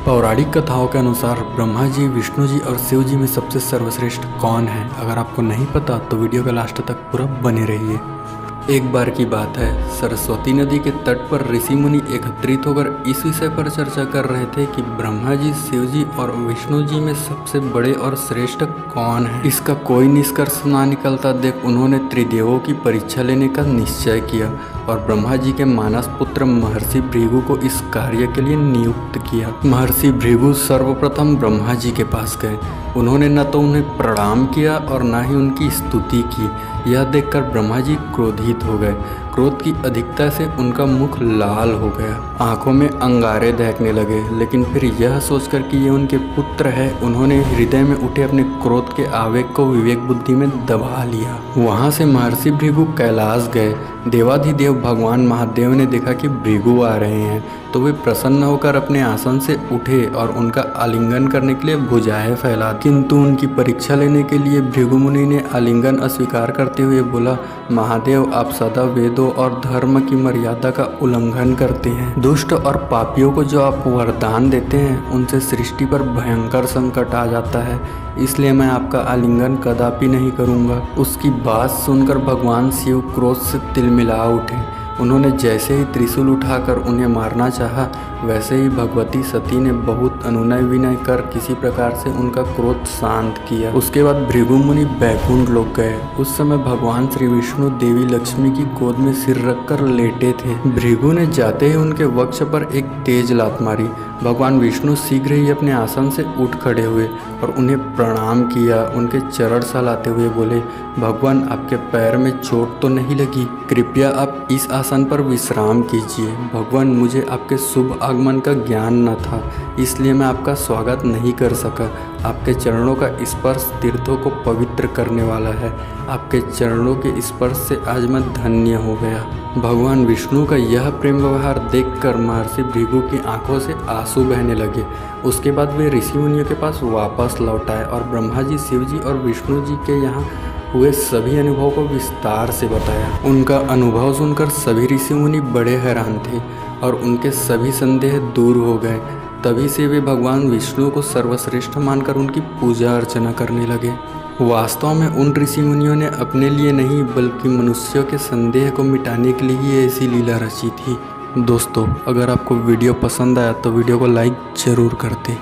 पौराणिक कथाओं के अनुसार ब्रह्मा जी, विष्णु जी और शिव जी में सबसे सर्वश्रेष्ठ कौन है? अगर आपको नहीं पता तो वीडियो के लास्ट तक पूरा बने रहिए। एक बार की बात है, सरस्वती नदी के तट पर ऋषि मुनि एकत्रित होकर इस विषय पर चर्चा कर रहे थे कि ब्रह्मा जी, शिव जी और विष्णु जी में सबसे बड़े और श्रेष्ठ कौन है। इसका कोई निष्कर्ष ना निकलता देख उन्होंने त्रिदेवों की परीक्षा लेने का निश्चय किया और ब्रह्मा जी के मानस पुत्र महर्षि भृगु को इस कार्य के लिए नियुक्त किया। महर्षि भृगु सर्वप्रथम ब्रह्मा जी के पास गए। उन्होंने न तो उन्हें प्रणाम किया और न ही उनकी स्तुति की। यह देखकर ब्रह्मा जी क्रोधित हो गए। क्रोध की अधिकता से उनका मुख लाल हो गया, आंखों में अंगारे दहकने लगे। लेकिन फिर यह सोचकर कि ये उनके पुत्र है, उन्होंने हृदय में उठे अपने क्रोध के आवेग को विवेक बुद्धि में दबा लिया। वहां से महर्षि भृगु कैलाश गए। देवाधिदेव भगवान महादेव ने देखा कि भृगु आ रहे हैं तो वे प्रसन्न होकर अपने आसन से उठे और उनका आलिंगन करने के लिए भुजाएं फैला। किंतु उनकी परीक्षा लेने के लिए भृगु मुनि ने आलिंगन अस्वीकार करते हुए बोला, महादेव आप सदा वेदों और धर्म की मर्यादा का उल्लंघन करते हैं। दुष्ट और पापियों को जो आप वरदान देते हैं उनसे सृष्टि पर भयंकर संकट आ जाता है, इसलिए मैं आपका आलिंगन कदापि नहीं करूंगा। उसकी बात सुनकर भगवान शिव क्रोध से तिलमिला उठे। उन्होंने जैसे ही त्रिशूल उठाकर उन्हें मारना चाहा, वैसे ही भगवती सती ने बहुत अनुनय विनय कर किसी प्रकार से उनका क्रोध शांत किया। उसके बाद भृगु मुनि बैकुंठ लोक गए। उस समय भगवान श्री विष्णु देवी लक्ष्मी की गोद में सिर रखकर लेटे थे। भृगु ने जाते ही उनके वक्ष पर एक तेज लात मारी। भगवान विष्णु शीघ्र ही अपने आसन से उठ खड़े हुए और उन्हें प्रणाम किया। उनके चरण सहलाते हुए बोले, भगवान आपके पैर में चोट तो नहीं लगी? कृपया आप इस आसन पर विश्राम कीजिए। भगवान मुझे आपके शुभ आगमन का ज्ञान न था, इसलिए मैं आपका स्वागत नहीं कर सका। आपके चरणों का स्पर्श तीर्थों को पवित्र करने वाला है। आपके चरणों के स्पर्श से आज मैं धन्य हो गया। भगवान विष्णु का यह प्रेम व्यवहार देखकर महर्षि भृगु की आंखों से आंसू बहने लगे। उसके बाद वे ऋषि मुनियों के पास वापस लौट आए और ब्रह्मा जी, शिव जी और विष्णु जी के यहाँ हुए सभी अनुभव को विस्तार से बताया। उनका अनुभव सुनकर सभी ऋषि मुनि बड़े हैरान थे और उनके सभी संदेह दूर हो गए। तभी से वे भगवान विष्णु को सर्वश्रेष्ठ मानकर उनकी पूजा अर्चना करने लगे। वास्तव में उन ऋषि मुनियों ने अपने लिए नहीं बल्कि मनुष्यों के संदेह को मिटाने के लिए ही ऐसी लीला रची थी। दोस्तों, अगर आपको वीडियो पसंद आया तो वीडियो को लाइक जरूर करते।